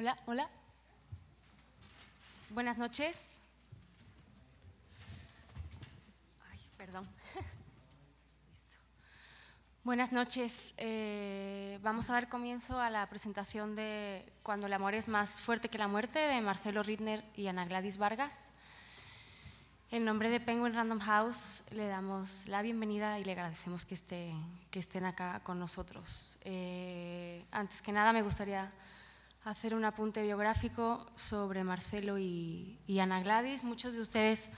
Hola, hola. Buenas noches. Ay, perdón. Listo. Buenas noches. Vamos a dar comienzo a la presentación de Cuando el amor es más fuerte que la muerte, de Marcelo Rittner y Ana Gladys Vargas. En nombre de Penguin Random House le damos la bienvenida y le agradecemos que estén acá con nosotros. Antes que nada me gustaría hacer un apunte biográfico sobre Marcelo y Ana Gladys. Muchos de ustedes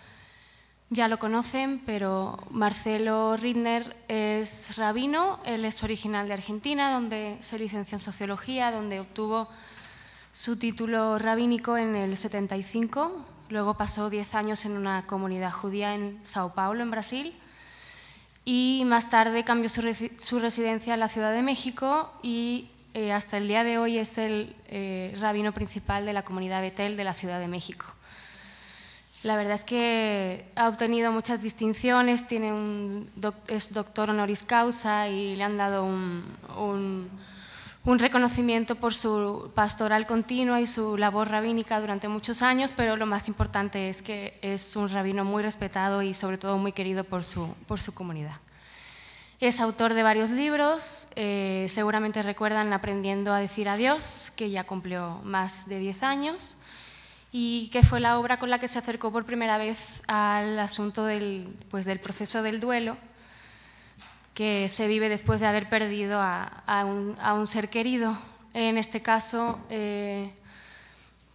ya lo conocen, pero Marcelo Rittner es rabino. Él es original de Argentina, donde se licenció en Sociología, donde obtuvo su título rabínico en el 75. Luego pasó 10 años en una comunidad judía en Sao Paulo, en Brasil, y más tarde cambió su residencia a la Ciudad de México y hasta el día de hoy es el rabino principal de la comunidad Betel de la Ciudad de México. La verdad es que ha obtenido muchas distinciones, es doctor honoris causa y le han dado un reconocimiento por su pastoral continua y su labor rabínica durante muchos años, pero lo más importante es que es un rabino muy respetado y sobre todo muy querido por su comunidad. Es autor de varios libros, seguramente recuerdan Aprendiendo a decir adiós, que ya cumplió más de 10 años, y que fue la obra con la que se acercó por primera vez al asunto del proceso del duelo, que se vive después de haber perdido a un ser querido. En este caso,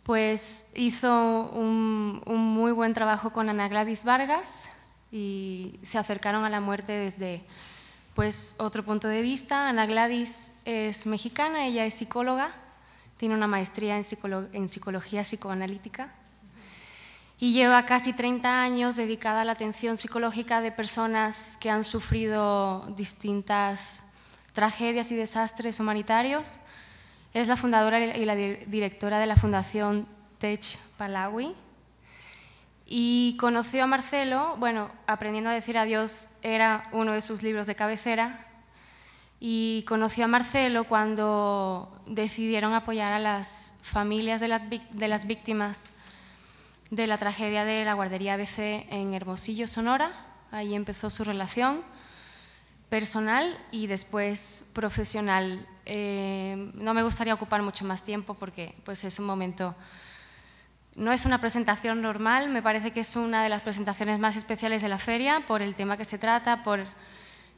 pues hizo un muy buen trabajo con Ana Gladys Vargas y se acercaron a la muerte desde otro punto de vista. Ana Gladys es mexicana, ella es psicóloga, tiene una maestría en psicología psicoanalítica y lleva casi 30 años dedicada a la atención psicológica de personas que han sufrido distintas tragedias y desastres humanitarios. Es la fundadora y la directora de la Fundación Tech Pahlavi. Y conoció a Marcelo, Aprendiendo a decir adiós era uno de sus libros de cabecera, y conoció a Marcelo cuando decidieron apoyar a las familias de las víctimas de la tragedia de la guardería ABC en Hermosillo, Sonora. Ahí empezó su relación personal y después profesional. No me gustaría ocupar mucho más tiempo porque es un momento. No es una presentación normal, me parece que es una de las presentaciones más especiales de la feria por el tema que se trata, por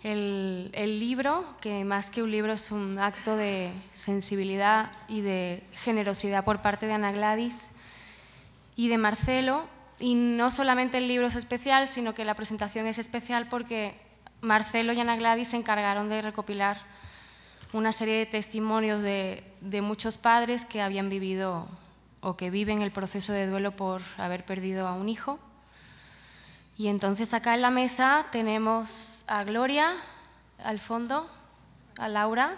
el libro, que más que un libro es un acto de sensibilidad y de generosidad por parte de Ana Gladys y de Marcelo. Y no solamente el libro es especial, sino que la presentación es especial porque Marcelo y Ana Gladys se encargaron de recopilar una serie de testimonios de muchos padres que habían vivido o que viven el proceso de duelo por haber perdido a un hijo. Y entonces acá en la mesa tenemos a Gloria, al fondo, a Laura,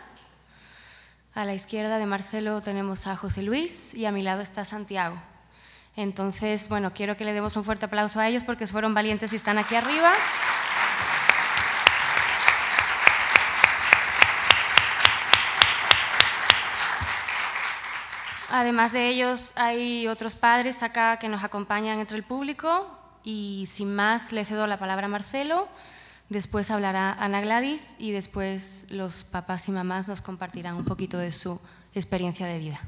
a la izquierda de Marcelo tenemos a José Luis y a mi lado está Santiago. Entonces, quiero que le demos un fuerte aplauso a ellos porque fueron valientes y están aquí arriba. Además de ellos, hay otros padres acá que nos acompañan entre el público y sin más le cedo la palabra a Marcelo, después hablará Ana Gladys y después los papás y mamás nos compartirán un poquito de su experiencia de vida.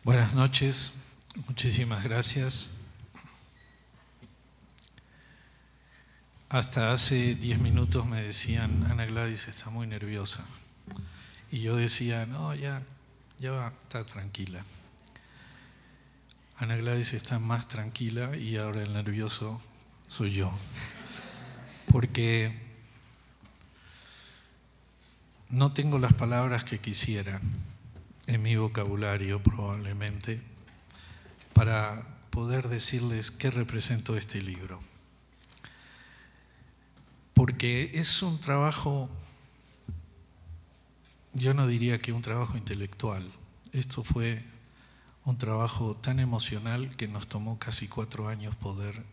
Buenas noches, muchísimas gracias. Hasta hace 10 minutos me decían, Ana Gladys está muy nerviosa. Y yo decía, no, ya va a estar tranquila. Ana Gladys está más tranquila y ahora el nervioso soy yo. Porque no tengo las palabras que quisiera en mi vocabulario probablemente para poder decirles qué representó este libro. Porque es un trabajo, yo no diría que un trabajo intelectual, esto fue un trabajo tan emocional que nos tomó casi 4 años poder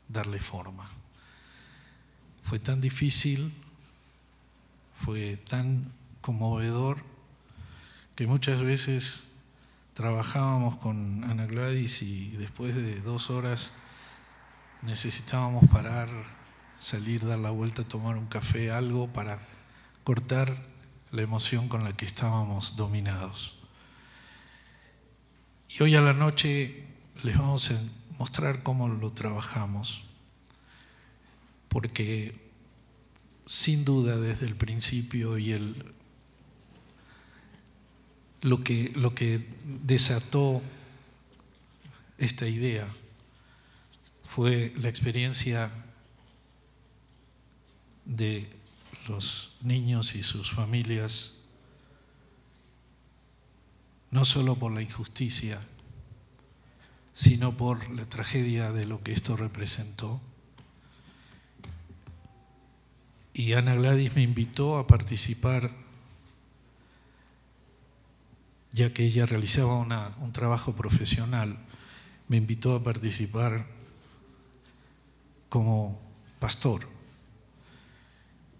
darle forma. Fue tan difícil, fue tan conmovedor que muchas veces trabajábamos con Ana Gladys y después de 2 horas necesitábamos parar, salir, dar la vuelta, tomar un café, algo para cortar la emoción con la que estábamos dominados. Y hoy a la noche les vamos a mostrar cómo lo trabajamos, porque sin duda desde el principio y lo que desató esta idea fue la experiencia de los niños y sus familias, no solo por la injusticia, sino por la tragedia de lo que esto representó. Y Ana Gladys me invitó a participar, ya que ella realizaba un trabajo profesional, me invitó a participar como pastor.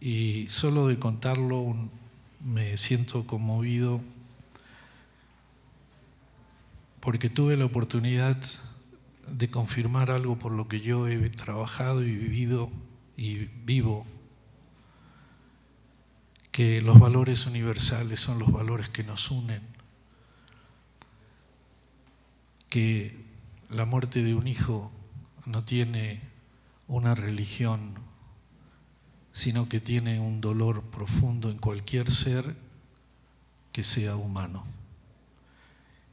Y solo de contarlo me siento conmovido, porque tuve la oportunidad de confirmar algo por lo que yo he trabajado y vivido y vivo, que los valores universales son los valores que nos unen, que la muerte de un hijo no tiene una religión, sino que tiene un dolor profundo en cualquier ser que sea humano.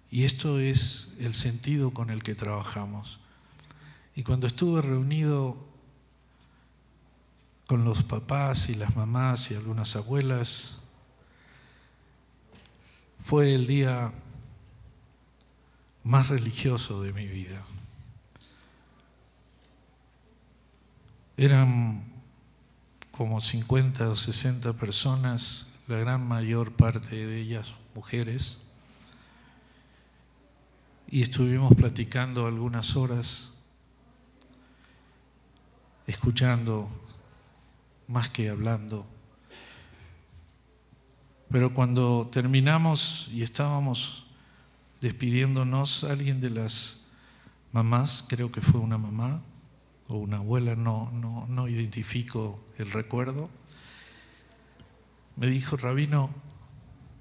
Y esto es el sentido con el que trabajamos. Y cuando estuve reunido con los papás y las mamás y algunas abuelas, fue el día más religioso de mi vida. Eran como 50 o 60 personas, la gran mayor parte de ellas mujeres, y estuvimos platicando algunas horas, escuchando más que hablando. Pero cuando terminamos y estábamos despidiéndonos, alguien de las mamás, creo que fue una mamá o una abuela, no identifico el recuerdo, me dijo: Rabino,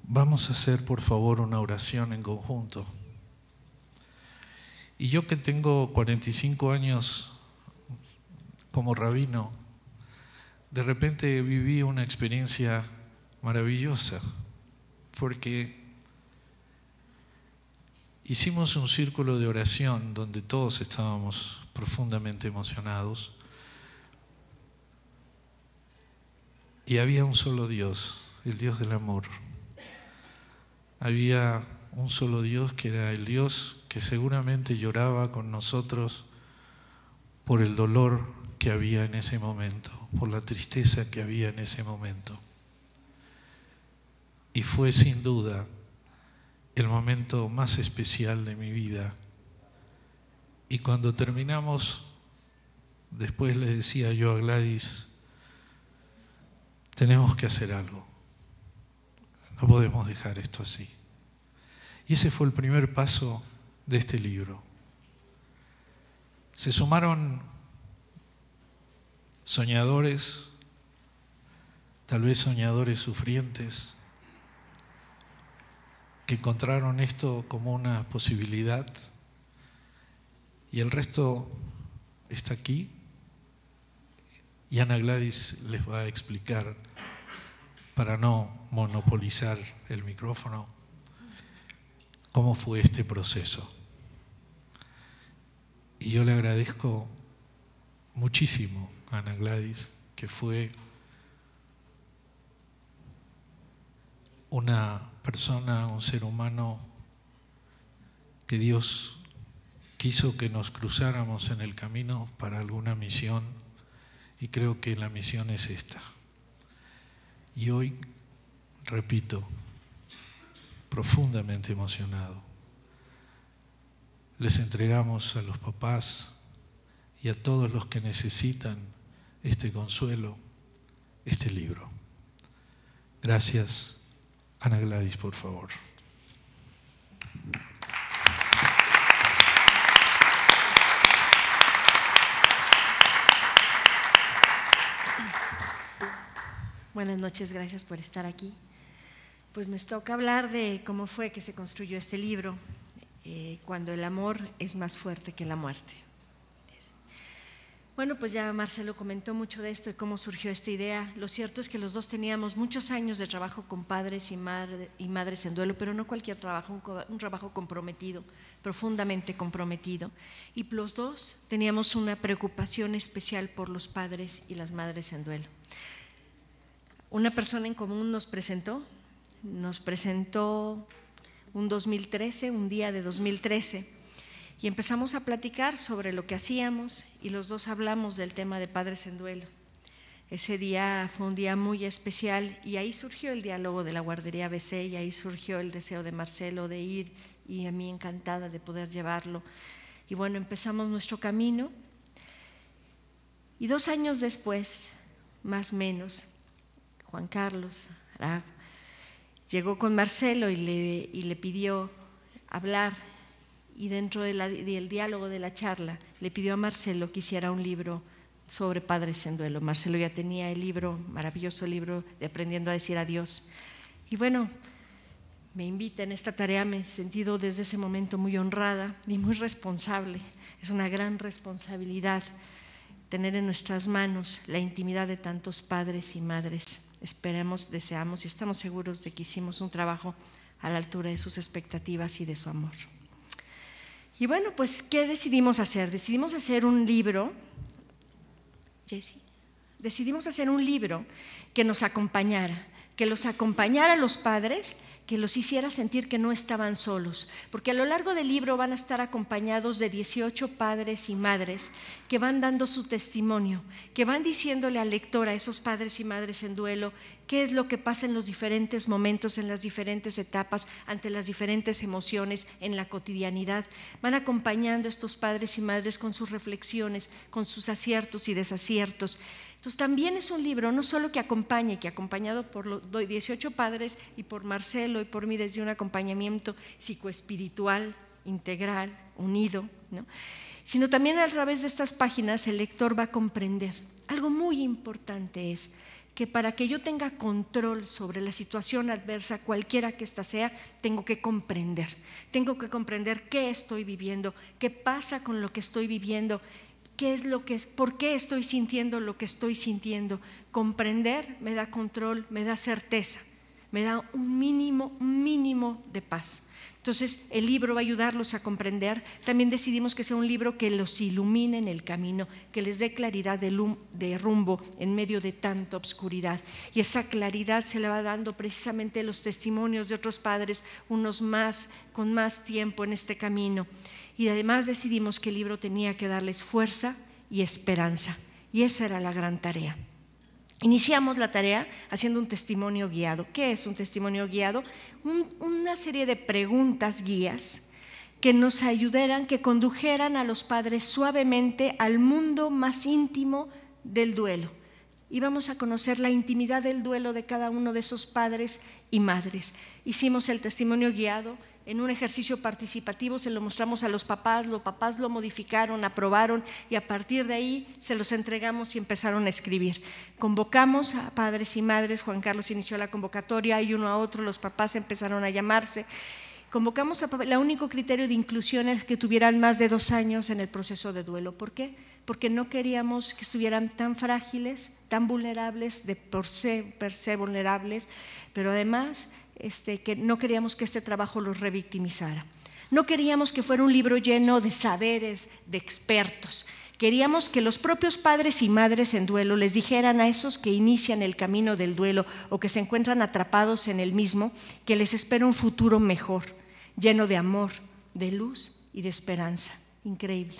vamos a hacer por favor una oración en conjunto. Y yo, que tengo 45 años como rabino, de repente viví una experiencia maravillosa, porque hicimos un círculo de oración donde todos estábamos profundamente emocionados, y había un solo Dios, el Dios del amor. Había un solo Dios, que era el Dios que seguramente lloraba con nosotros por el dolor que había en ese momento, por la tristeza que había en ese momento. Y fue sin duda el momento más especial de mi vida. Y cuando terminamos, después le decía yo a Gladys: tenemos que hacer algo, no podemos dejar esto así. Y ese fue el primer paso de este libro. Se sumaron soñadores, tal vez soñadores sufrientes, que encontraron esto como una posibilidad, y el resto está aquí, y Ana Gladys les va a explicar, para no monopolizar el micrófono, cómo fue este proceso. Y yo le agradezco muchísimo a Ana Gladys, que fue una persona, un ser humano que Dios quiso que nos cruzáramos en el camino para alguna misión, y creo que la misión es esta. Y hoy, repito, profundamente emocionado, les entregamos a los papás y a todos los que necesitan este consuelo, este libro. Gracias. Ana Gladys, por favor. Buenas noches, gracias por estar aquí. Pues me toca hablar de cómo fue que se construyó este libro, cuando el amor es más fuerte que la muerte. Bueno, pues ya Marcelo comentó mucho de esto y cómo surgió esta idea. Lo cierto es que los dos teníamos muchos años de trabajo con padres y madres en duelo, pero no cualquier trabajo, un trabajo comprometido, profundamente comprometido. Y los dos teníamos una preocupación especial por los padres y las madres en duelo. Una persona en común nos presentó un 2013, un día de 2013, y empezamos a platicar sobre lo que hacíamos y los dos hablamos del tema de padres en duelo. Ese día fue un día muy especial y ahí surgió el diálogo de la guardería ABC y ahí surgió el deseo de Marcelo de ir y a mí encantada de poder llevarlo. Y bueno, empezamos nuestro camino y 2 años después, más o menos, Juan Carlos Arab llegó con Marcelo y le pidió hablar. Y dentro del diálogo de la charla le pidió a Marcelo que hiciera un libro sobre padres en duelo. Marcelo ya tenía el libro, maravilloso libro de Aprendiendo a decir adiós. Y bueno, me invita en esta tarea, me he sentido desde ese momento muy honrada y muy responsable. Es una gran responsabilidad tener en nuestras manos la intimidad de tantos padres y madres. Esperemos, deseamos y estamos seguros de que hicimos un trabajo a la altura de sus expectativas y de su amor. Y bueno, pues, ¿qué decidimos hacer? Decidimos hacer un libro, Jessie, decidimos hacer un libro que nos acompañara, que los acompañara a los padres, que los hiciera sentir que no estaban solos, porque a lo largo del libro van a estar acompañados de 18 padres y madres que van dando su testimonio, que van diciéndole al lector, a esos padres y madres en duelo, qué es lo que pasa en los diferentes momentos, en las diferentes etapas, ante las diferentes emociones, en la cotidianidad. Van acompañando a estos padres y madres con sus reflexiones, con sus aciertos y desaciertos. Entonces también es un libro no solo que acompañe, que acompañado por los 18 padres y por Marcelo y por mí desde un acompañamiento psicoespiritual, integral, unido, ¿no? Sino también a través de estas páginas el lector va a comprender. Algo muy importante es que para que yo tenga control sobre la situación adversa, cualquiera que ésta sea, tengo que comprender qué estoy viviendo, qué pasa con lo que estoy viviendo, por qué estoy sintiendo lo que estoy sintiendo. Comprender me da control, me da certeza, me da un mínimo de paz. Entonces el libro va a ayudarlos a comprender. También decidimos que sea un libro que los ilumine en el camino, que les dé claridad de rumbo en medio de tanta obscuridad. Y esa claridad se la va dando precisamente los testimonios de otros padres, unos más, con más tiempo en este camino. Y además decidimos que el libro tenía que darles fuerza y esperanza, y esa era la gran tarea. Iniciamos la tarea haciendo un testimonio guiado. ¿Qué es un testimonio guiado? Una serie de preguntas guías que nos ayudaran, que condujeran a los padres suavemente al mundo más íntimo del duelo. Íbamos a conocer la intimidad del duelo de cada uno de esos padres y madres. Hicimos el testimonio guiado. En un ejercicio participativo se lo mostramos a los papás lo modificaron, aprobaron y a partir de ahí se los entregamos y empezaron a escribir. Convocamos a padres y madres, Juan Carlos inició la convocatoria y uno a otro los papás empezaron a llamarse. Convocamos a papás, el único criterio de inclusión es que tuvieran más de 2 años en el proceso de duelo. ¿Por qué? Porque no queríamos que estuvieran tan frágiles, tan vulnerables, per se vulnerables, pero además que no queríamos que este trabajo los revictimizara. No queríamos que fuera un libro lleno de saberes, de expertos. Queríamos que los propios padres y madres en duelo les dijeran a esos que inician el camino del duelo o que se encuentran atrapados en el mismo, que les espera un futuro mejor, lleno de amor, de luz y de esperanza. Increíble.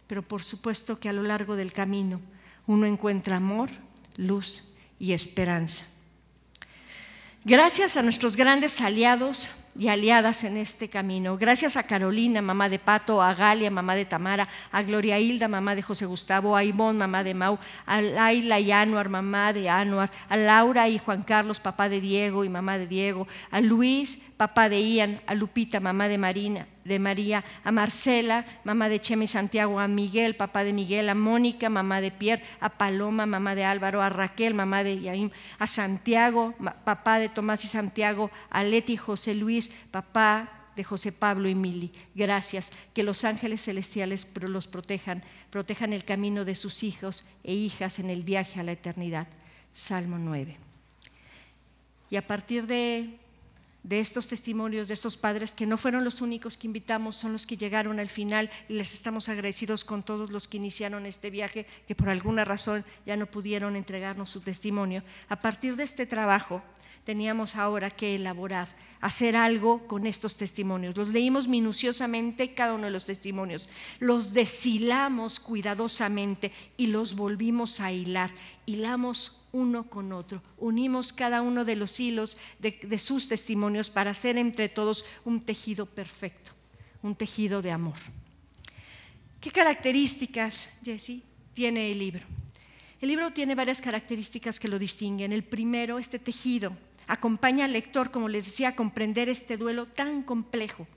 Pero por supuesto que a lo largo del camino uno encuentra amor, luz y esperanza. Gracias a nuestros grandes aliados y aliadas en este camino, gracias a Carolina, mamá de Pato, a Galia, mamá de Tamara, a Gloria Hilda, mamá de José Gustavo, a Ivonne, mamá de Mau, a Laila y Anuar, mamá de Anuar, a Laura y Juan Carlos, papá de Diego y mamá de Diego, a Luis, papá de Ian, a Lupita, mamá de Marina, de María, a Marcela, mamá de Chema y Santiago, a Miguel, papá de Miguel, a Mónica, mamá de Pierre, a Paloma, mamá de Álvaro, a Raquel, mamá de Yaim, a Santiago, papá de Tomás y Santiago, a Leti y José Luis, papá de José Pablo y Mili. Gracias, que los ángeles celestiales los protejan el camino de sus hijos e hijas en el viaje a la eternidad. Salmo 9. Y a partir de estos testimonios de estos padres, que no fueron los únicos que invitamos, son los que llegaron al final, y les estamos agradecidos con todos los que iniciaron este viaje, que por alguna razón ya no pudieron entregarnos su testimonio. A partir de este trabajo teníamos ahora que elaborar, hacer algo con estos testimonios. Los leímos minuciosamente, cada uno de los testimonios, los deshilamos cuidadosamente y los volvimos a hilar. Hilamos uno con otro, unimos cada uno de los hilos de sus testimonios para hacer entre todos un tejido perfecto, un tejido de amor. ¿Qué características, Jessie, tiene el libro? El libro tiene varias características que lo distinguen. El primero, este tejido acompaña al lector, como les decía, a comprender este duelo tan complejo,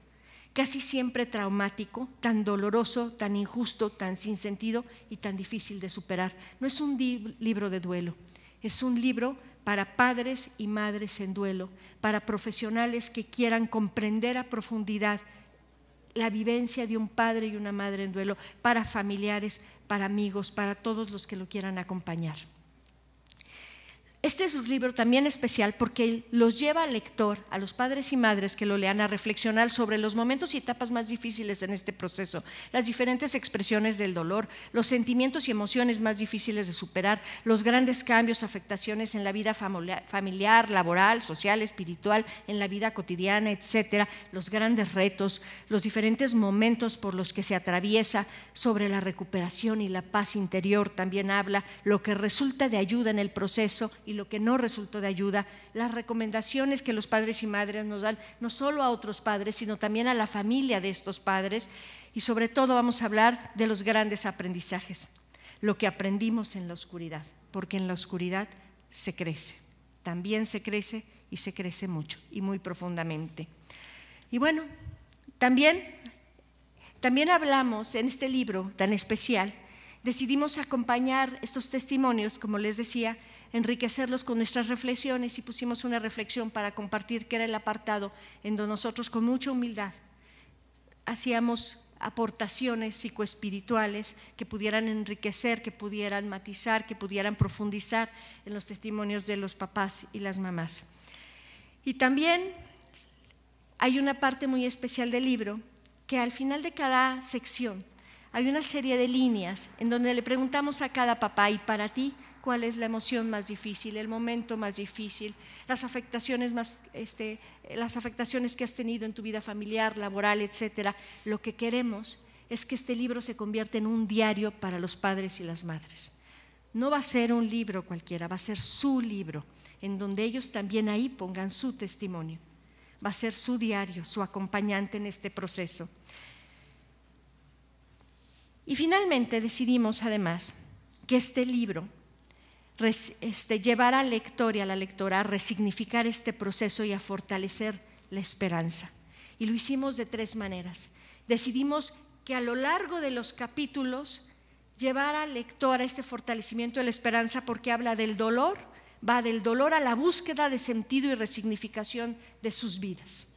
casi siempre traumático, tan doloroso, tan injusto, tan sin sentido y tan difícil de superar. No es un libro de duelo, es un libro para padres y madres en duelo, para profesionales que quieran comprender a profundidad la vivencia de un padre y una madre en duelo, para familiares, para amigos, para todos los que lo quieran acompañar. Este es un libro también especial porque los lleva al lector, a los padres y madres que lo lean, a reflexionar sobre los momentos y etapas más difíciles en este proceso, las diferentes expresiones del dolor, los sentimientos y emociones más difíciles de superar, los grandes cambios, afectaciones en la vida familiar, laboral, social, espiritual, en la vida cotidiana, etcétera, los grandes retos, los diferentes momentos por los que se atraviesa, sobre la recuperación y la paz interior. También habla lo que resulta de ayuda en el proceso y lo que no resultó de ayuda, las recomendaciones que los padres y madres nos dan, no solo a otros padres, sino también a la familia de estos padres, y sobre todo vamos a hablar de los grandes aprendizajes, lo que aprendimos en la oscuridad, porque en la oscuridad se crece, también se crece y se crece mucho y muy profundamente. Y bueno, también hablamos en este libro tan especial, decidimos acompañar estos testimonios, como les decía, enriquecerlos con nuestras reflexiones, y pusimos una reflexión para compartir, que era el apartado en donde nosotros con mucha humildad hacíamos aportaciones psicoespirituales que pudieran enriquecer, que pudieran matizar, que pudieran profundizar en los testimonios de los papás y las mamás. Y también hay una parte muy especial del libro, que al final de cada sección hay una serie de líneas en donde le preguntamos a cada papá: ¿y para ti cuál es la emoción más difícil, el momento más difícil, las afectaciones que has tenido en tu vida familiar, laboral, etcétera? Lo que queremos es que este libro se convierta en un diario para los padres y las madres. No va a ser un libro cualquiera, va a ser su libro, en donde ellos también ahí pongan su testimonio. Va a ser su diario, su acompañante en este proceso. Y finalmente decidimos además que este libro llevara al lector y a la lectora a resignificar este proceso y a fortalecer la esperanza. Y lo hicimos de tres maneras. Decidimos que a lo largo de los capítulos llevara al lector a este fortalecimiento de la esperanza, porque habla del dolor, va del dolor a la búsqueda de sentido y resignificación de sus vidas.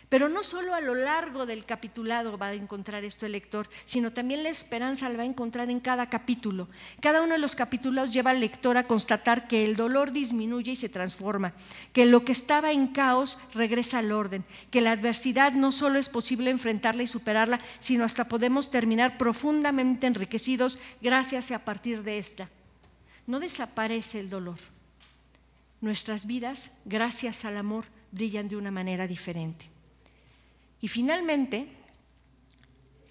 Pero no solo a lo largo del capitulado va a encontrar esto el lector, sino también la esperanza la va a encontrar en cada capítulo. Cada uno de los capítulos lleva al lector a constatar que el dolor disminuye y se transforma, que lo que estaba en caos regresa al orden, que la adversidad no solo es posible enfrentarla y superarla, sino hasta podemos terminar profundamente enriquecidos gracias a partir de esta. No desaparece el dolor. Nuestras vidas, gracias al amor, brillan de una manera diferente. Y finalmente,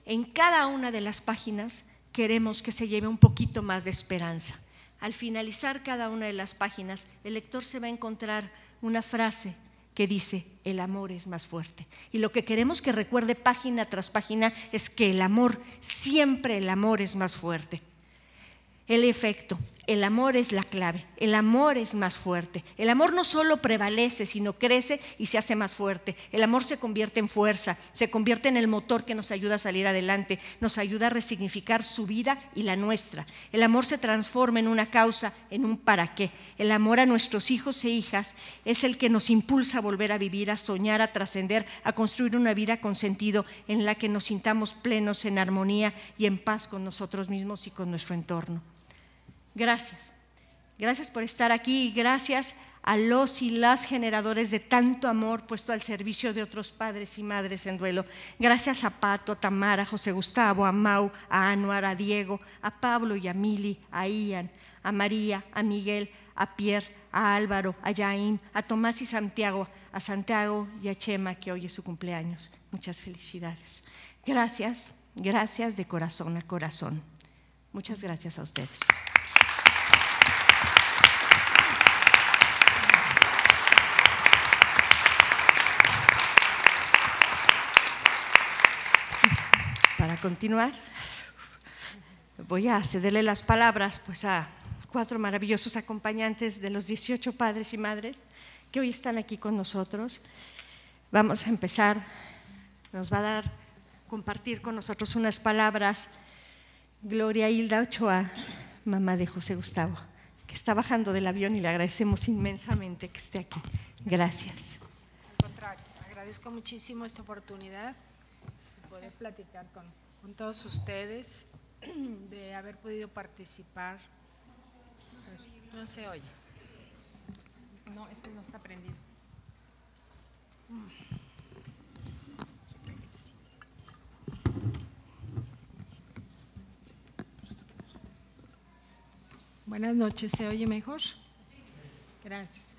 en cada una de las páginas queremos que se lleve un poquito más de esperanza. Al finalizar cada una de las páginas, el lector se va a encontrar una frase que dice: el amor es más fuerte. Y lo que queremos que recuerde página tras página es que el amor, siempre el amor es más fuerte. El efecto, El amor es la clave, el amor es más fuerte. El amor no solo prevalece, sino crece y se hace más fuerte. El amor se convierte en fuerza, se convierte en el motor que nos ayuda a salir adelante, nos ayuda a resignificar su vida y la nuestra. El amor se transforma en una causa, en un para qué. El amor a nuestros hijos e hijas es el que nos impulsa a volver a vivir, a soñar, a trascender, a construir una vida con sentido en la que nos sintamos plenos, en armonía y en paz con nosotros mismos y con nuestro entorno. Gracias, gracias por estar aquí y gracias a los y las generadores de tanto amor puesto al servicio de otros padres y madres en duelo. Gracias a Pato, a Tamara, a José Gustavo, a Mau, a Anuar, a Diego, a Pablo y a Mili, a Ian, a María, a Miguel, a Pierre, a Álvaro, a Yaim, a Tomás y Santiago y a Chema, que hoy es su cumpleaños. Muchas felicidades. Gracias, gracias de corazón a corazón. Muchas gracias a ustedes. Para continuar, voy a cederle las palabras pues a 4 maravillosos acompañantes de los 18 padres y madres que hoy están aquí con nosotros. Vamos a empezar, nos va a compartir con nosotros unas palabras Gloria Hilda Ochoa, mamá de José Gustavo, que está bajando del avión y le agradecemos inmensamente que esté aquí. Gracias. Al contrario, agradezco muchísimo esta oportunidad de poder platicar con todos ustedes, de haber podido participar. No se oye. No, es que no está prendido. Buenas noches, ¿se oye mejor? Gracias.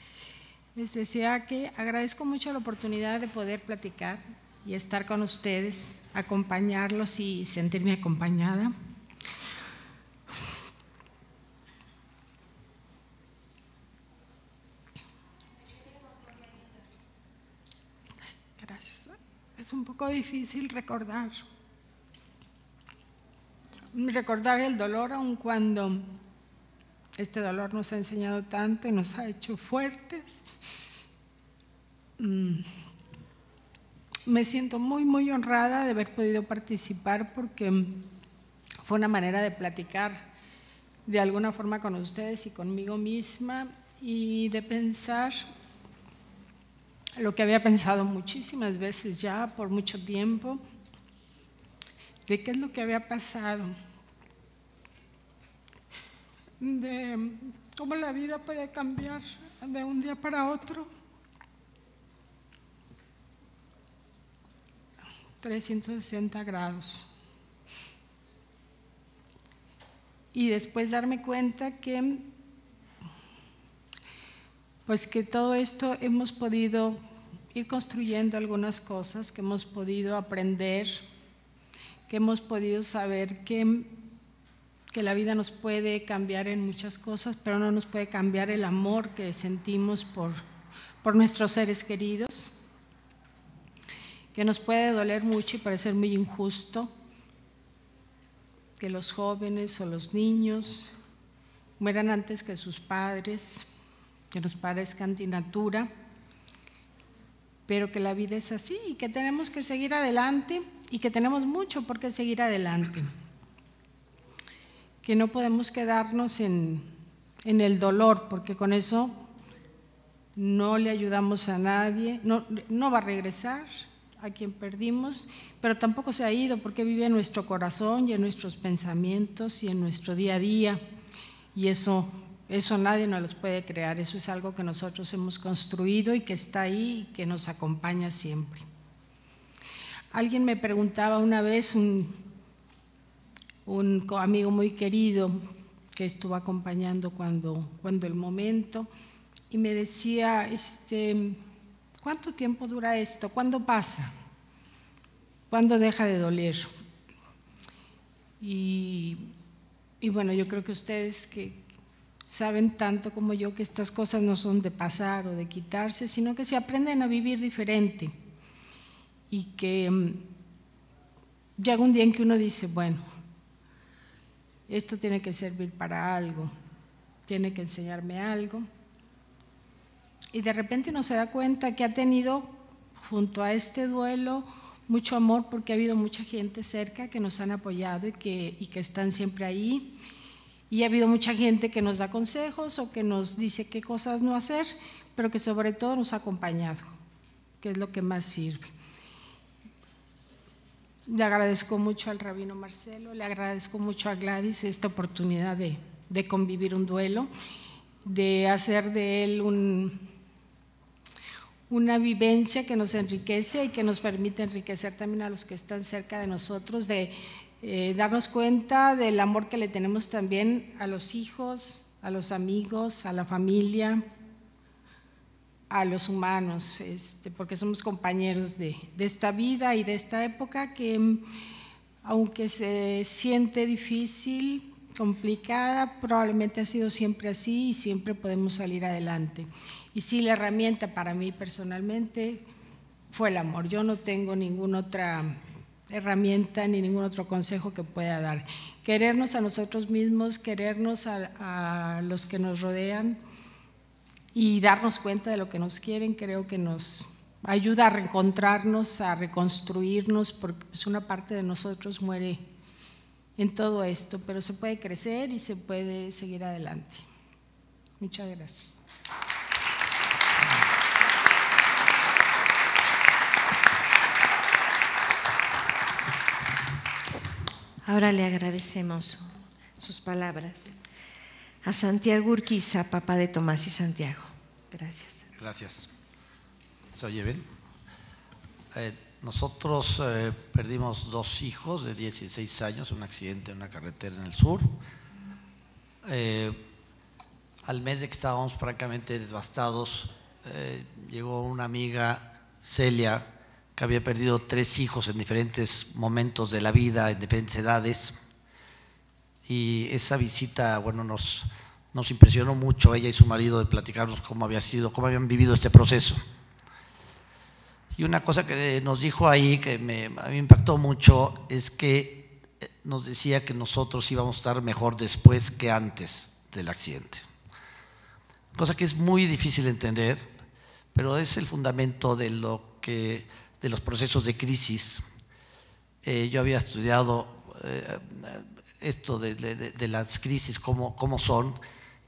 Les decía que agradezco mucho la oportunidad de poder platicar y estar con ustedes, acompañarlos y sentirme acompañada. Gracias. Es un poco difícil recordar el dolor, aun cuando este dolor nos ha enseñado tanto y nos ha hecho fuertes. Me siento muy, muy honrada de haber podido participar porque fue una manera de platicar de alguna forma con ustedes y conmigo misma y de pensar lo que había pensado muchísimas veces ya por mucho tiempo, de qué es lo que había pasado, de cómo la vida puede cambiar de un día para otro. 360 grados. Y después darme cuenta que, pues que todo esto hemos podido ir construyendo algunas cosas, que hemos podido aprender, que hemos podido saber que la vida nos puede cambiar en muchas cosas, pero no nos puede cambiar el amor que sentimos por nuestros seres queridos, que nos puede doler mucho y parecer muy injusto que los jóvenes o los niños mueran antes que sus padres, que nos parezca antinatura, pero que la vida es así y que tenemos que seguir adelante y que tenemos mucho por qué seguir adelante, que no podemos quedarnos en el dolor, porque con eso no le ayudamos a nadie, no va a regresar a quien perdimos, pero tampoco se ha ido porque vive en nuestro corazón y en nuestros pensamientos y en nuestro día a día, y eso nadie nos los puede crear, eso es algo que nosotros hemos construido y que está ahí y que nos acompaña siempre. Alguien me preguntaba una vez, un amigo muy querido que estuvo acompañando cuando el momento, y me decía, ¿cuánto tiempo dura esto? ¿Cuándo pasa? ¿Cuándo deja de doler? Y bueno, yo creo que ustedes que saben tanto como yo que estas cosas no son de pasar o de quitarse, sino que se aprenden a vivir diferente y que llega un día en que uno dice, bueno, esto tiene que servir para algo, tiene que enseñarme algo. Y de repente uno se da cuenta que ha tenido junto a este duelo mucho amor, porque ha habido mucha gente cerca que nos han apoyado y que están siempre ahí. Y ha habido mucha gente que nos da consejos o que nos dice qué cosas no hacer, pero que sobre todo nos ha acompañado, que es lo que más sirve. Le agradezco mucho al rabino Marcelo, le agradezco mucho a Gladys esta oportunidad de convivir un duelo, de hacer de él una vivencia que nos enriquece y que nos permite enriquecer también a los que están cerca de nosotros, de darnos cuenta del amor que le tenemos también a los hijos, a los amigos, a la familia, a los humanos, porque somos compañeros de esta vida y de esta época que, aunque se siente difícil, complicada, probablemente ha sido siempre así y siempre podemos salir adelante. Y sí, la herramienta para mí personalmente fue el amor. Yo no tengo ninguna otra herramienta ni ningún otro consejo que pueda dar. Querernos a nosotros mismos, querernos a los que nos rodean y darnos cuenta de lo que nos quieren, creo que nos ayuda a reencontrarnos, a reconstruirnos, porque pues una parte de nosotros muere en todo esto, pero se puede crecer y se puede seguir adelante. Muchas gracias. Ahora le agradecemos sus palabras a Santiago Urquiza, papá de Tomás y Santiago. Gracias. Gracias. ¿Se oye bien? Nosotros perdimos 2 hijos de 16 años en un accidente en una carretera en el sur. Al mes de que estábamos francamente devastados, llegó una amiga, Celia, que había perdido 3 hijos en diferentes momentos de la vida, en diferentes edades, y esa visita, bueno, nos impresionó mucho, ella y su marido, de platicarnos cómo había sido, cómo habían vivido este proceso. Y una cosa que nos dijo ahí que a mí me impactó mucho es que nos decía que nosotros íbamos a estar mejor después que antes del accidente, cosa que es muy difícil de entender, pero es el fundamento de los procesos de crisis. Yo había estudiado esto de las crisis, cómo son,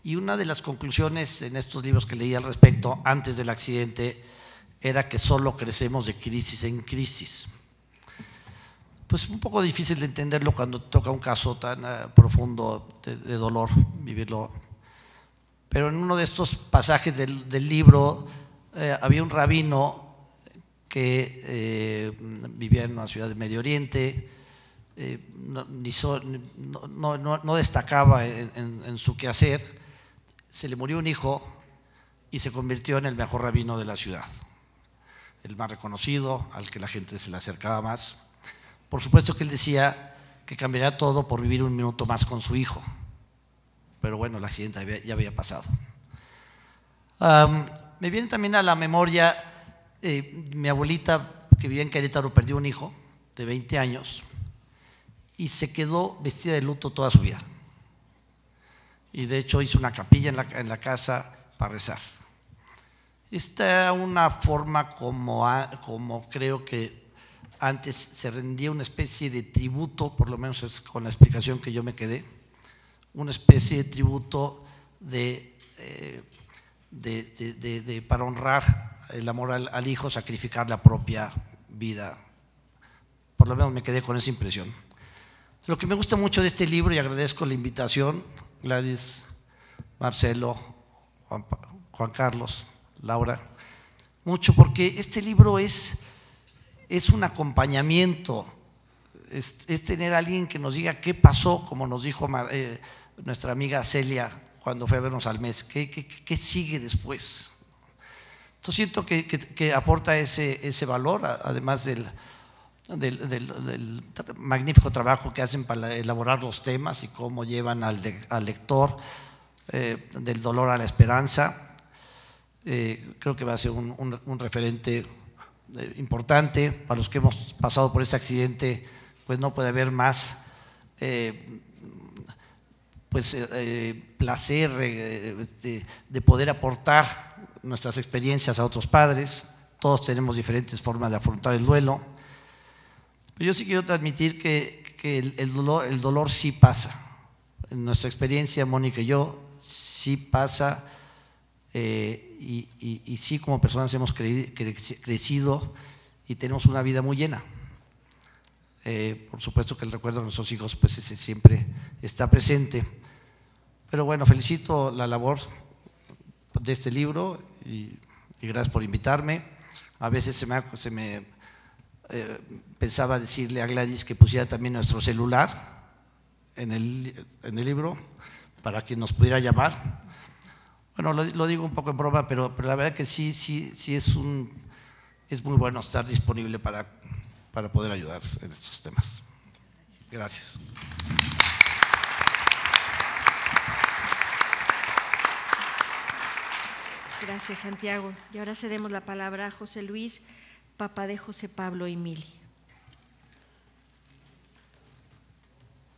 y una de las conclusiones en estos libros que leí al respecto antes del accidente era que solo crecemos de crisis en crisis. Pues un poco difícil de entenderlo cuando toca un caso tan profundo de dolor, vivirlo. Pero en uno de estos pasajes del libro había un rabino que vivía en una ciudad de Medio Oriente, no destacaba en su quehacer, se le murió un hijo y se convirtió en el mejor rabino de la ciudad, el más reconocido, al que la gente se le acercaba más. Por supuesto que él decía que cambiaría todo por vivir un minuto más con su hijo, pero bueno, el accidente ya había pasado. Me viene también a la memoria mi abuelita, que vivía en Querétaro, perdió un hijo de 20 años y se quedó vestida de luto toda su vida. Y de hecho hizo una capilla en la casa para rezar. Esta era una forma como creo que antes se rendía una especie de tributo, por lo menos es con la explicación que yo me quedé, una especie de tributo para honrar el amor al hijo, sacrificar la propia vida. Por lo menos me quedé con esa impresión. Lo que me gusta mucho de este libro, y agradezco la invitación, Gladys, Marcelo, Juan Carlos, Laura, mucho, porque este libro es un acompañamiento, es tener a alguien que nos diga qué pasó, como nos dijo nuestra amiga Celia cuando fue a vernos al mes, qué sigue después. Entonces siento que aporta ese valor, además del magnífico trabajo que hacen para elaborar los temas y cómo llevan al lector del dolor a la esperanza. Creo que va a ser un referente importante para los que hemos pasado por este accidente. Pues no puede haber más placer de poder aportar nuestras experiencias a otros padres. Todos tenemos diferentes formas de afrontar el duelo. Pero yo sí quiero transmitir que el dolor sí pasa. En nuestra experiencia, Mónica y yo, sí pasa, y sí, como personas hemos crecido y tenemos una vida muy llena. Por supuesto que el recuerdo de nuestros hijos pues ese siempre está presente. Pero bueno, felicito la labor de este libro y gracias por invitarme. A veces pensaba decirle a Gladys que pusiera también nuestro celular en el libro para que nos pudiera llamar. Bueno, lo digo un poco en broma, pero la verdad que sí es muy bueno estar disponible para poder ayudar en estos temas. Gracias. Gracias, Santiago. Y ahora cedemos la palabra a José Luis, papá de José Pablo y Mili.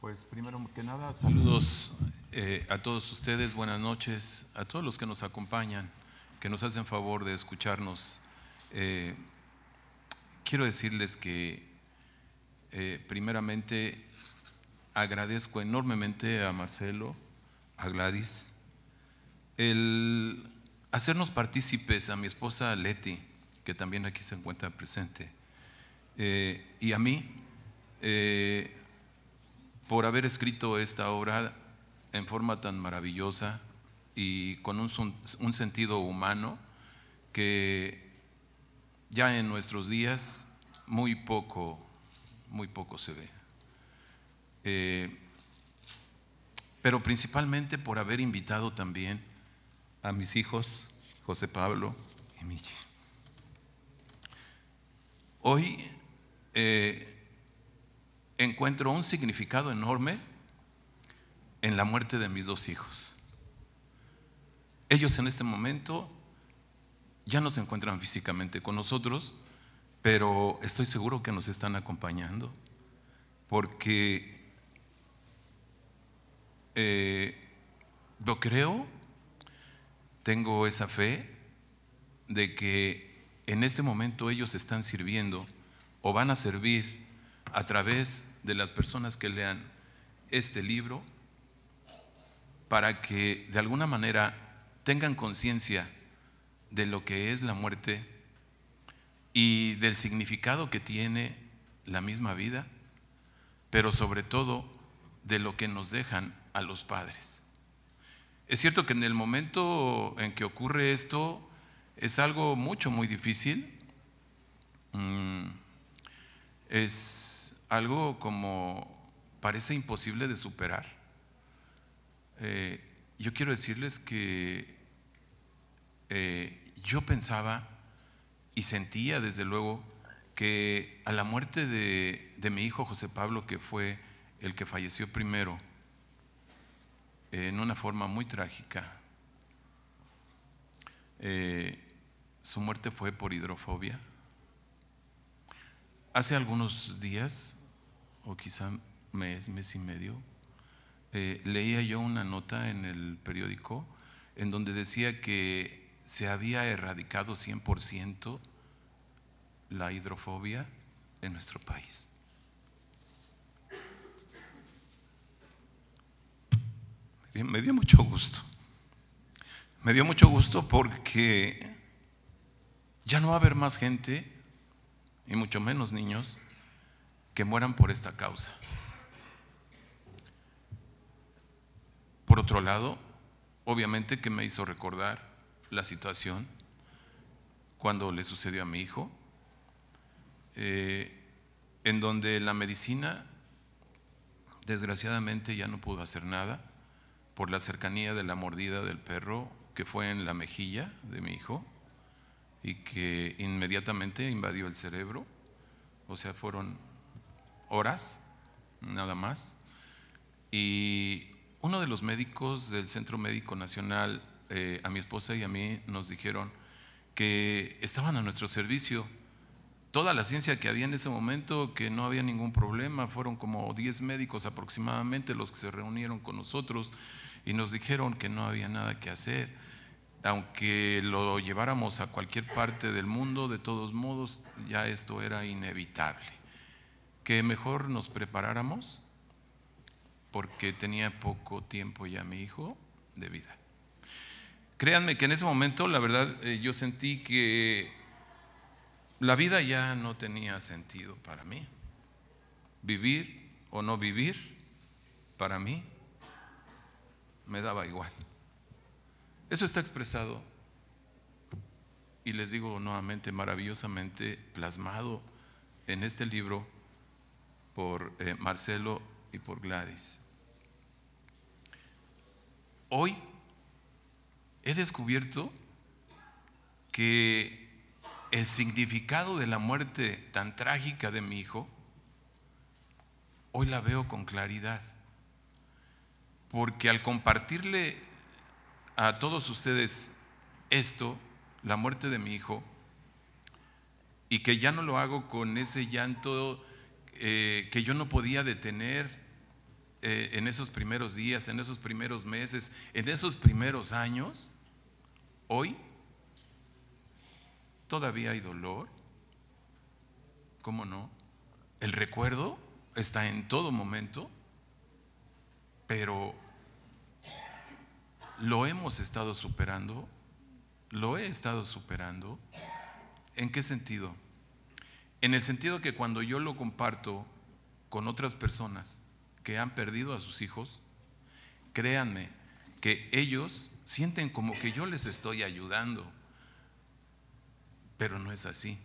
Pues primero que nada, saludos a todos ustedes, buenas noches, a todos los que nos acompañan, que nos hacen favor de escucharnos. Quiero decirles que primeramente agradezco enormemente a Marcelo, a Gladys, el hacernos partícipes, a mi esposa Leti, que también aquí se encuentra presente, y a mí, por haber escrito esta obra en forma tan maravillosa y con un sentido humano que ya en nuestros días muy poco se ve. Pero principalmente por haber invitado también a mis hijos, José Pablo y Mili. Hoy encuentro un significado enorme en la muerte de mis dos hijos. Ellos en este momento ya no se encuentran físicamente con nosotros, pero estoy seguro que nos están acompañando, porque yo creo, tengo esa fe de que en este momento ellos están sirviendo o van a servir a través de las personas que lean este libro para que de alguna manera tengan conciencia de lo que es la muerte y del significado que tiene la misma vida, pero sobre todo de lo que nos dejan a los padres. Es cierto que en el momento en que ocurre esto es algo muy difícil, es algo como parece imposible de superar. Yo quiero decirles que yo pensaba y sentía desde luego que a la muerte de mi hijo José Pablo, que fue el que falleció primero, en una forma muy trágica, su muerte fue por hidrofobia. Hace algunos días, o quizá mes y medio, leía yo una nota en el periódico en donde decía que se había erradicado 100% la hidrofobia en nuestro país. Me dio mucho gusto. Me dio mucho gusto porque ya no va a haber más gente, y mucho menos niños, que mueran por esta causa. Por otro lado, obviamente que me hizo recordar la situación cuando le sucedió a mi hijo, en donde la medicina desgraciadamente ya no pudo hacer nada por la cercanía de la mordida del perro que fue en la mejilla de mi hijo y que inmediatamente invadió el cerebro. O sea, fueron horas nada más, y uno de los médicos del Centro Médico Nacional, a mi esposa y a mí nos dijeron que estaban a nuestro servicio toda la ciencia que había en ese momento, que no había ningún problema. Fueron como 10 médicos aproximadamente los que se reunieron con nosotros y nos dijeron que no había nada que hacer. Aunque lo lleváramos a cualquier parte del mundo, de todos modos ya esto era inevitable. Que mejor nos preparáramos, porque tenía poco tiempo ya mi hijo de vida. Créanme que en ese momento, la verdad, yo sentí que la vida ya no tenía sentido para mí. Vivir o no vivir, para mí, me daba igual. Eso está expresado, y les digo nuevamente, maravillosamente plasmado en este libro por Marcelo y por Gladys. Hoy he descubierto que el significado de la muerte tan trágica de mi hijo, hoy la veo con claridad, porque al compartirle a todos ustedes esto, la muerte de mi hijo, y que ya no lo hago con ese llanto que yo no podía detener en esos primeros días, en esos primeros meses, en esos primeros años, hoy todavía hay dolor. ¿Cómo no? El recuerdo está en todo momento, pero lo hemos estado superando, lo he estado superando. ¿En qué sentido? En el sentido que cuando yo lo comparto con otras personas que han perdido a sus hijos, créanme que ellos sienten como que yo les estoy ayudando, pero no es así.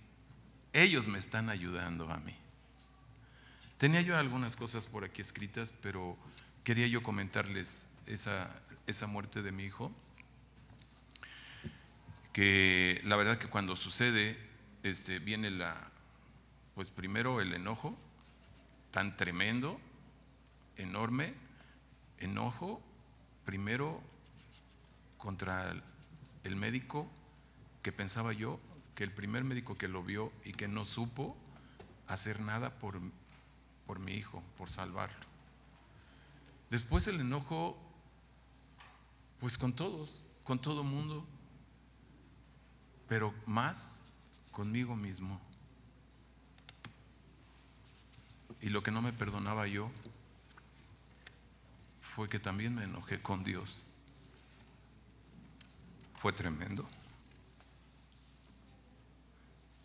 Ellos me están ayudando a mí. Tenía yo algunas cosas por aquí escritas, pero quería yo comentarles esa muerte de mi hijo, que la verdad que cuando sucede, viene pues primero el enojo tan tremendo, enorme, enojo primero contra el médico, que pensaba yo que el primer médico que lo vio y que no supo hacer nada por mi hijo, por salvarlo. Después el enojo pues con todos, con todo mundo, pero más conmigo mismo. Y lo que no me perdonaba yo fue que también me enojé con Dios. Fue tremendo.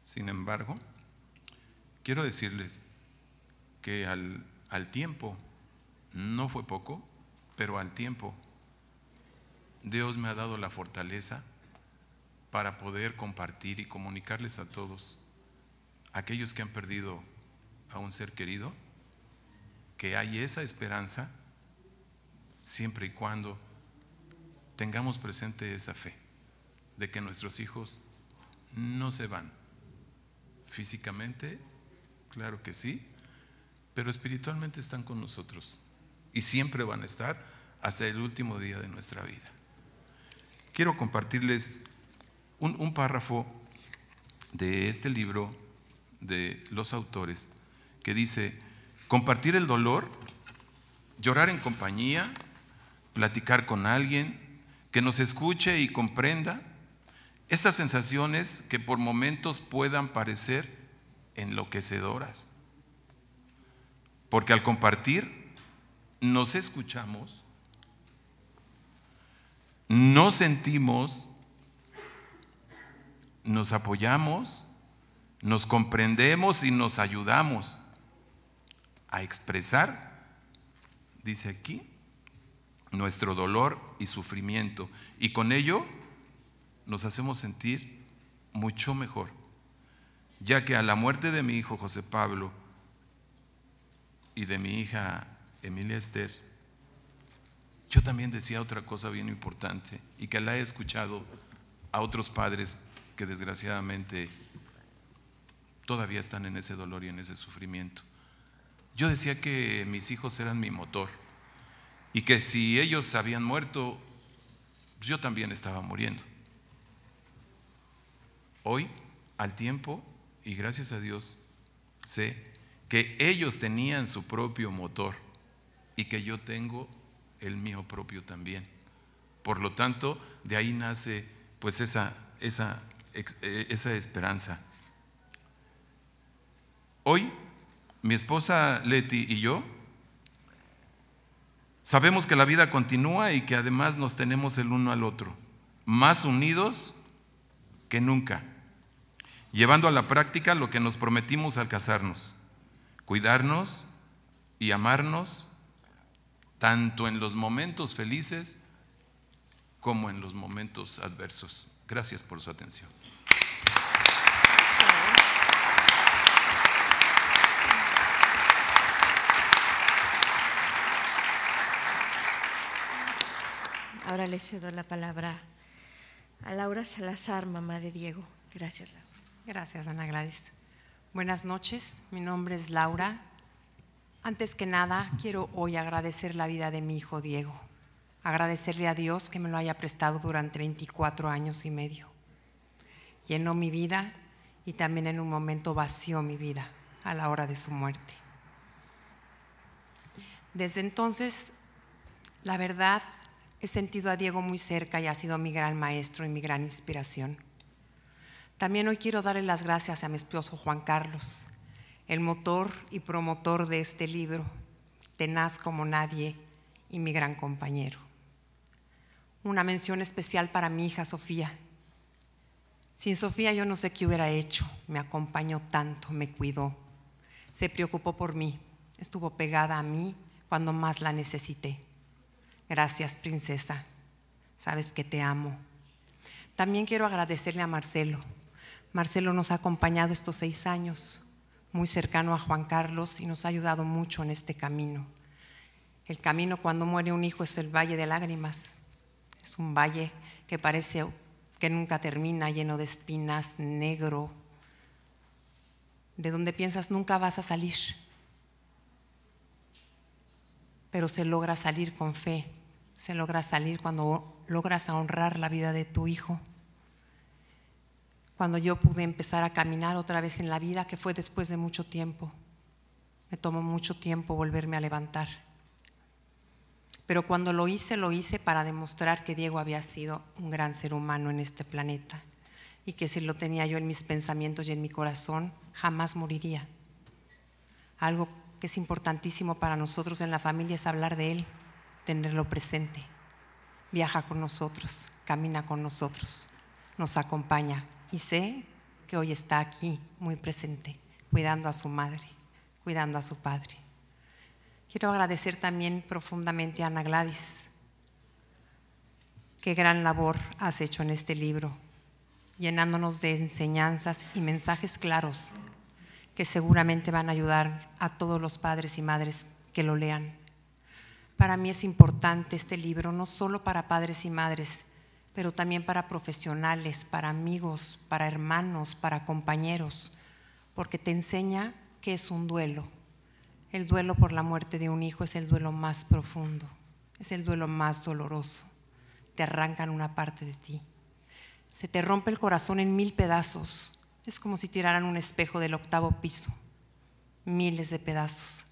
Sin embargo, quiero decirles que al tiempo, no fue poco, pero al tiempo, Dios me ha dado la fortaleza para poder compartir y comunicarles a todos, aquellos que han perdido a un ser querido, que hay esa esperanza siempre y cuando tengamos presente esa fe de que nuestros hijos no se van. Físicamente, claro que sí, pero espiritualmente están con nosotros y siempre van a estar hasta el último día de nuestra vida. Quiero compartirles un párrafo de este libro de los autores que dice: compartir el dolor, llorar en compañía, platicar con alguien que nos escuche y comprenda estas sensaciones que por momentos puedan parecer enloquecedoras, porque al compartir nos escuchamos, nos sentimos, nos apoyamos, nos comprendemos y nos ayudamos a expresar, dice aquí, nuestro dolor y sufrimiento, y con ello nos hacemos sentir mucho mejor, ya que a la muerte de mi hijo José Pablo y de mi hija Emilia Esther, yo también decía otra cosa bien importante y que la he escuchado a otros padres que desgraciadamente todavía están en ese dolor y en ese sufrimiento. Yo decía que mis hijos eran mi motor y que si ellos habían muerto, yo también estaba muriendo. Hoy, al tiempo y gracias a Dios sé que ellos tenían su propio motor y que yo tengo el mío propio también. Por lo tanto, de ahí nace pues esa esperanza. Hoy, mi esposa Leti y yo sabemos que la vida continúa y que además nos tenemos el uno al otro, más unidos que nunca, llevando a la práctica lo que nos prometimos al casarnos: cuidarnos y amarnos, tanto en los momentos felices como en los momentos adversos. Gracias por su atención. Ahora le cedo la palabra a Laura Salazar, mamá de Diego. Gracias, Laura. Gracias, Ana Gladys. Buenas noches, mi nombre es Laura. Antes que nada, quiero hoy agradecer la vida de mi hijo Diego. Agradecerle a Dios que me lo haya prestado durante 24 años y medio. Llenó mi vida y también en un momento vació mi vida a la hora de su muerte. Desde entonces, la verdad, he sentido a Diego muy cerca y ha sido mi gran maestro y mi gran inspiración. También hoy quiero darle las gracias a mi esposo Juan Carlos, el motor y promotor de este libro, tenaz como nadie y mi gran compañero. Una mención especial para mi hija Sofía. Sin Sofía yo no sé qué hubiera hecho. Me acompañó tanto, me cuidó, se preocupó por mí, estuvo pegada a mí cuando más la necesité. Gracias, princesa, sabes que te amo. También quiero agradecerle a Marcelo. Marcelo nos ha acompañado estos 6 años, muy cercano a Juan Carlos, y nos ha ayudado mucho en este camino. El camino cuando muere un hijo es el valle de lágrimas. Es un valle que parece que nunca termina, lleno de espinas, negro, de donde piensas nunca vas a salir. Pero se logra salir con fe, se logra salir cuando logras honrar la vida de tu hijo. Cuando yo pude empezar a caminar otra vez en la vida, que fue después de mucho tiempo, me tomó mucho tiempo volverme a levantar. Pero cuando lo hice para demostrar que Diego había sido un gran ser humano en este planeta y que si lo tenía yo en mis pensamientos y en mi corazón, jamás moriría. Algo que es importantísimo para nosotros en la familia es hablar de él, tenerlo presente. Viaja con nosotros, camina con nosotros, nos acompaña y sé que hoy está aquí muy presente, cuidando a su madre, cuidando a su padre. Quiero agradecer también profundamente a Ana Gladys. Qué gran labor has hecho en este libro, llenándonos de enseñanzas y mensajes claros que seguramente van a ayudar a todos los padres y madres que lo lean. Para mí es importante este libro, no solo para padres y madres, pero también para profesionales, para amigos, para hermanos, para compañeros, porque te enseña que es un duelo. El duelo por la muerte de un hijo es el duelo más profundo, es el duelo más doloroso. Te arrancan una parte de ti. Se te rompe el corazón en 1000 pedazos. Es como si tiraran un espejo del 8º piso. Miles de pedazos.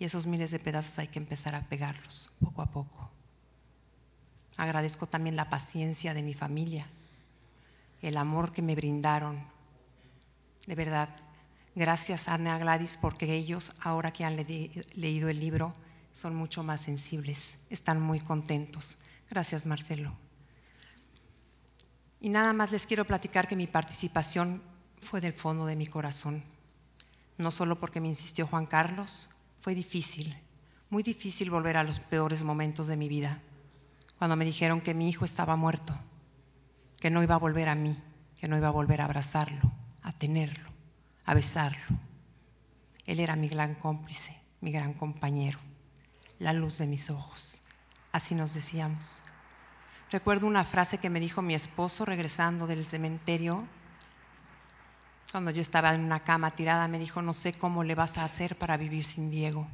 Y esos miles de pedazos hay que empezar a pegarlos poco a poco. Agradezco también la paciencia de mi familia, el amor que me brindaron. De verdad, gracias a Ana Gladys, porque ellos, ahora que han leído el libro, son mucho más sensibles, están muy contentos. Gracias, Marcelo. Y nada más les quiero platicar que mi participación fue del fondo de mi corazón. No solo porque me insistió Juan Carlos, fue difícil, muy difícil volver a los peores momentos de mi vida. Cuando me dijeron que mi hijo estaba muerto, que no iba a volver a mí, que no iba a volver a abrazarlo, a tenerlo, a besarlo. Él era mi gran cómplice, mi gran compañero, la luz de mis ojos. Así nos decíamos. Recuerdo una frase que me dijo mi esposo regresando del cementerio. Cuando yo estaba en una cama tirada, me dijo: no sé cómo le vas a hacer para vivir sin Diego.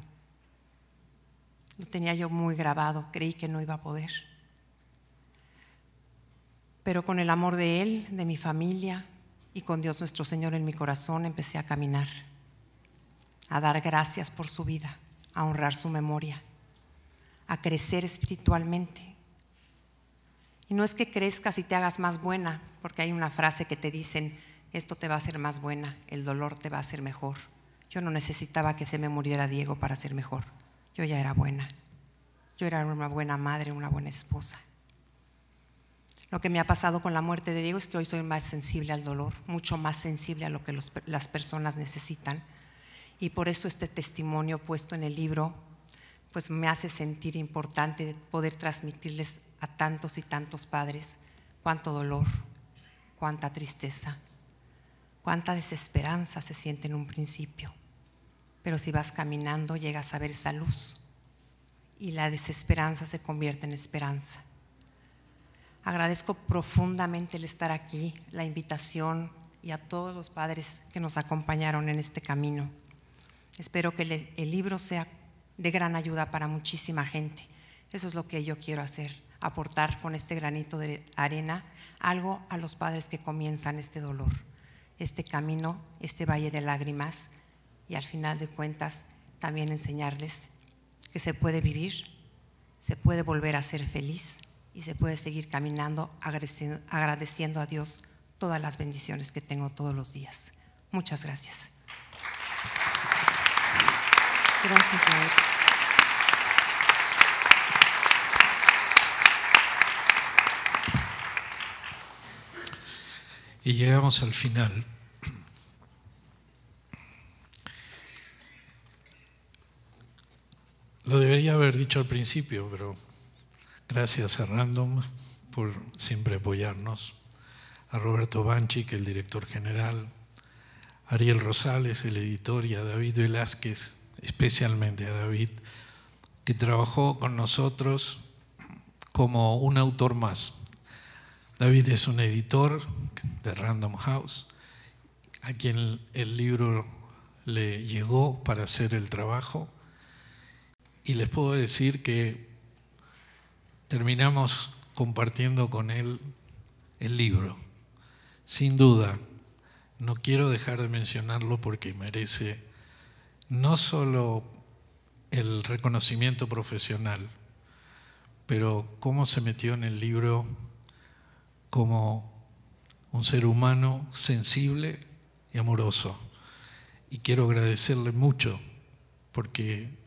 Lo tenía yo muy grabado, creí que no iba a poder. Pero con el amor de él, de mi familia, y con Dios nuestro Señor en mi corazón empecé a caminar, a dar gracias por su vida, a honrar su memoria, a crecer espiritualmente. Y no es que crezcas y te hagas más buena, porque hay una frase que te dicen, esto te va a hacer más buena, el dolor te va a hacer mejor. Yo no necesitaba que se me muriera Diego para ser mejor, yo ya era buena. Yo era una buena madre, una buena esposa. Lo que me ha pasado con la muerte de Diego es que hoy soy más sensible al dolor, mucho más sensible a lo que las personas necesitan. Y por eso este testimonio puesto en el libro pues me hace sentir importante poder transmitirles a tantos y tantos padres cuánto dolor, cuánta tristeza, cuánta desesperanza se siente en un principio. Pero si vas caminando llegas a ver esa luz y la desesperanza se convierte en esperanza. Agradezco profundamente el estar aquí, la invitación y a todos los padres que nos acompañaron en este camino. Espero que el libro sea de gran ayuda para muchísima gente. Eso es lo que yo quiero hacer, aportar con este granito de arena algo a los padres que comienzan este dolor, este camino, este valle de lágrimas, y al final de cuentas también enseñarles que se puede vivir, se puede volver a ser feliz y se puede seguir caminando agradeciendo a Dios todas las bendiciones que tengo todos los días. Muchas gracias. Gracias, Laura. Y llegamos al final. Lo debería haber dicho al principio, pero gracias a Random por siempre apoyarnos, a Roberto Banchi, que es el director general, a Ariel Rosales, el editor, y a David Velázquez, especialmente a David, que trabajó con nosotros como un autor más. David es un editor de Random House, a quien el libro le llegó para hacer el trabajo, y les puedo decir que terminamos compartiendo con él el libro. Sin duda, no quiero dejar de mencionarlo porque merece no solo el reconocimiento profesional, pero cómo se metió en el libro como un ser humano sensible y amoroso. Y quiero agradecerle mucho porque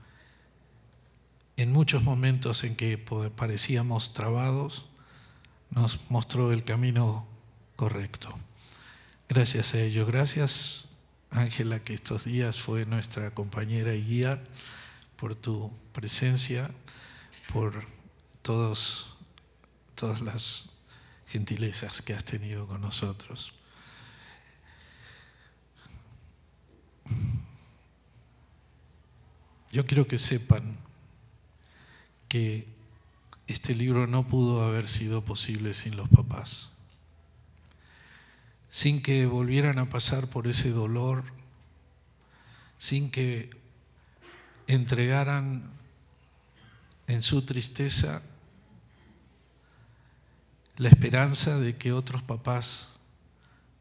en muchos momentos en que parecíamos trabados, nos mostró el camino correcto. Gracias a ello. Gracias, Ángela, que estos días fue nuestra compañera y guía, por tu presencia, por todas las gentilezas que has tenido con nosotros. Yo quiero que sepan que este libro no pudo haber sido posible sin los papás, sin que volvieran a pasar por ese dolor, sin que entregaran en su tristeza la esperanza de que otros papás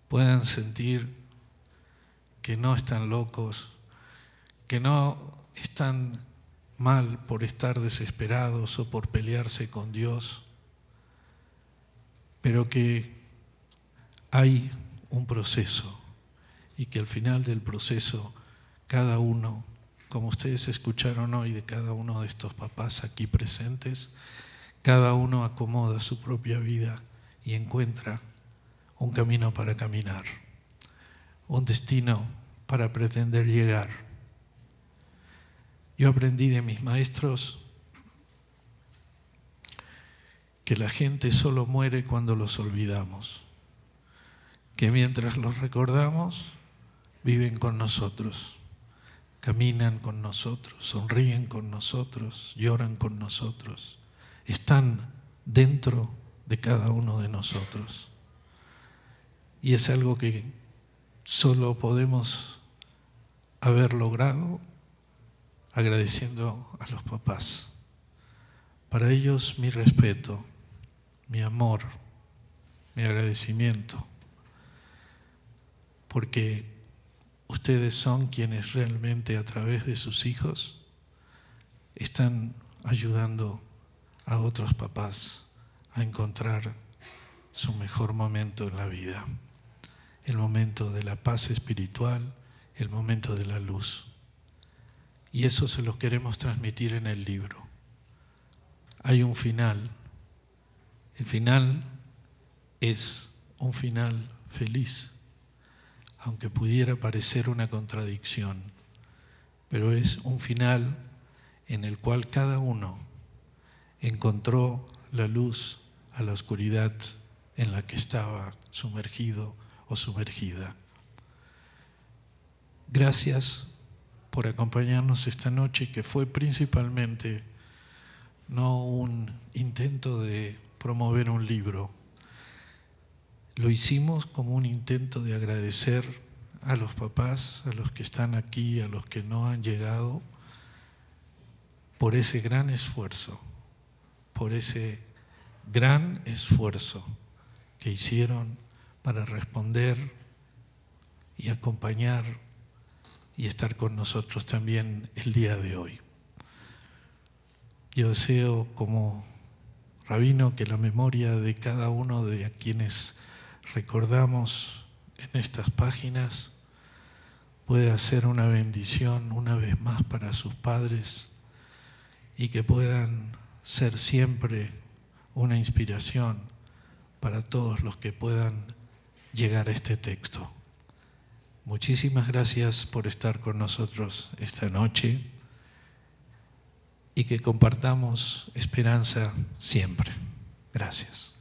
puedan sentir que no están locos, que no están mal por estar desesperados o por pelearse con Dios, pero que hay un proceso y que al final del proceso cada uno, como ustedes escucharon hoy de cada uno de estos papás aquí presentes, cada uno acomoda su propia vida y encuentra un camino para caminar, un destino para pretender llegar. Yo aprendí de mis maestros que la gente solo muere cuando los olvidamos, que mientras los recordamos, viven con nosotros, caminan con nosotros, sonríen con nosotros, lloran con nosotros, están dentro de cada uno de nosotros. Y es algo que solo podemos haber logrado agradeciendo a los papás. Para ellos mi respeto, mi amor, mi agradecimiento. porque ustedes son quienes realmente a través de sus hijos están ayudando a otros papás a encontrar su mejor momento en la vida, el momento de la paz espiritual, el momento de la luz. Y eso se lo queremos transmitir en el libro. Hay un final. El final es un final feliz, aunque pudiera parecer una contradicción, pero es un final en el cual cada uno encontró la luz a la oscuridad en la que estaba sumergido o sumergida. Gracias por acompañarnos esta noche, que fue principalmente no un intento de promover un libro. Lo hicimos como un intento de agradecer a los papás, a los que están aquí, a los que no han llegado, por ese gran esfuerzo, que hicieron para responder y acompañar y estar con nosotros también el día de hoy. Yo deseo, como rabino, que la memoria de cada uno de quienes recordamos en estas páginas pueda ser una bendición una vez más para sus padres y que puedan ser siempre una inspiración para todos los que puedan llegar a este texto. Muchísimas gracias por estar con nosotros esta noche y que compartamos esperanza siempre. Gracias.